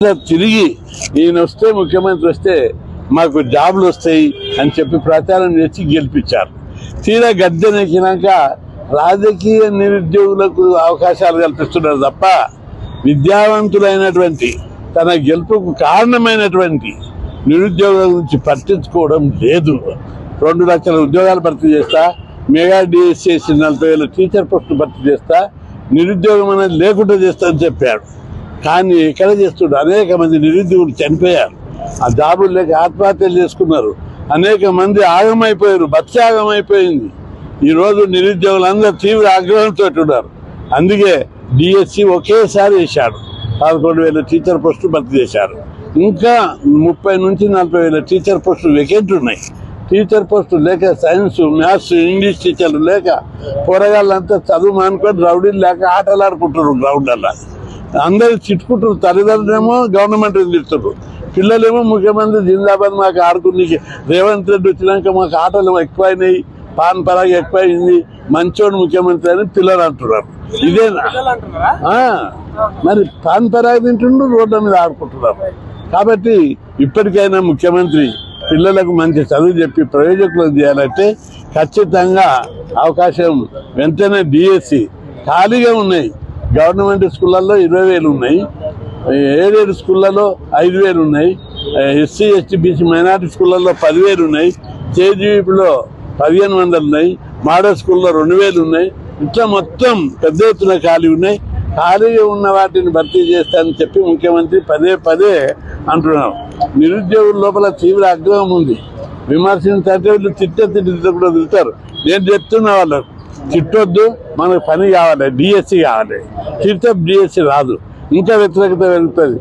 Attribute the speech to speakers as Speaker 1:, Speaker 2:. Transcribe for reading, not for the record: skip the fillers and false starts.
Speaker 1: తిరిగి ఈయన వస్తే ముఖ్యమంత్రి వస్తే మాకు జాబులు వస్తాయి అని చెప్పి ప్రచారం చేసి గెలిపించారు. తీరా గద్దెనెక్కినాక రాజకీయ నిరుద్యోగులకు అవకాశాలు కల్పిస్తున్నారు తప్ప విద్యావంతులైనటువంటి తన గెలుపుకు కారణమైనటువంటి నిరుద్యోగుల గురించి పట్టించుకోవడం లేదు. 2 లక్షల ఉద్యోగాలు భర్తీ చేస్తా, మెగా డిఎస్సి 40,000 టీచర్ పోస్టులు భర్తీ చేస్తా, నిరుద్యోగం అనేది లేకుండా చేస్తా అని చెప్పాడు. కానీ ఎక్కడ చేస్తుడు? అనేక మంది నిరుద్యోగులు చనిపోయారు, ఆ జాబులు లేక ఆత్మహత్యలు చేసుకున్నారు, అనేక మంది ఆగమైపోయారు, బత్యాగమైపోయింది. ఈరోజు నిరుద్యోగులందరూ తీవ్ర ఆగ్రహంతో ఉన్నారు. అందుకే డిఎస్సి ఒకేసారి వేశాడు, 11,000 టీచర్ పోస్టులు భర్తీ చేశారు. ఇంకా 30,000 నుంచి 40,000 టీచర్ పోస్టులు వేకెంట్ ఉన్నాయి. టీచర్ పోస్టులు లేక సైన్స్, మ్యాథ్స్, ఇంగ్లీష్ టీచర్లు లేక పోరగాళ్ళంతా చదువు మానుకొని రౌడీలు లేక ఆటలాడుకుంటున్నారు. గ్రౌండ్లలో అందరూ చిట్టుకుంటారు. తల్లిదండ్రులేమో గవర్నమెంట్ తిడుతున్నారు, పిల్లలేమో ముఖ్యమంత్రి జిందాబాద్ మాకు ఆడుకుని రేవంత్ రెడ్డి వచ్చినాక మాకు ఆటలు ఎక్కువైనాయి, పాన్ పరాగ్ ఎక్కువైంది, మంచోడు ముఖ్యమంత్రి అని పిల్లలు అంటున్నారు. ఇదేనా? మరి పాన్ పరాగ్ తింటుండ్రు, రోడ్ల మీద ఆడుకుంటున్నారు. కాబట్టి ఇప్పటికైనా ముఖ్యమంత్రి పిల్లలకు మంచి చదువు చెప్పి ప్రయోజకులను చేయాలంటే ఖచ్చితంగా అవకాశం వెంటనే డిఎస్సి ఖాళీగా ఉన్నాయి. గవర్నమెంట్ స్కూళ్ళల్లో 20,000 ఉన్నాయి, 7 స్కూళ్ళలో 5,000 ఉన్నాయి, ఎస్సీ ఎస్టీ బీసీ మైనార్టీ స్కూళ్ళల్లో 10,000 ఉన్నాయి, కేజీబీలో 1,500 ఉన్నాయి, మోడల్ స్కూల్లో 2,000 ఉన్నాయి. ఇట్లా మొత్తం పెద్ద ఎత్తున ఖాళీ ఉన్నాయి. ఖాళీగా ఉన్న వాటిని భర్తీ చేస్తానని చెప్పి ముఖ్యమంత్రి పదే అంటున్నారు. నిరుద్యోగుల లోపల తీవ్ర ఆగ్రహం ఉంది. విమర్శించే వీళ్ళు తిట్టితో కూడా తింటారు. నేను చెప్తున్నా వాళ్ళకు, తిట్టొద్దు, మనకు పని కావాలి, డిఎస్సి కావాలి. తిట్టే డిఎస్సి రాదు, ఇంకా వ్యతిరేకత పెరుగుతుంది.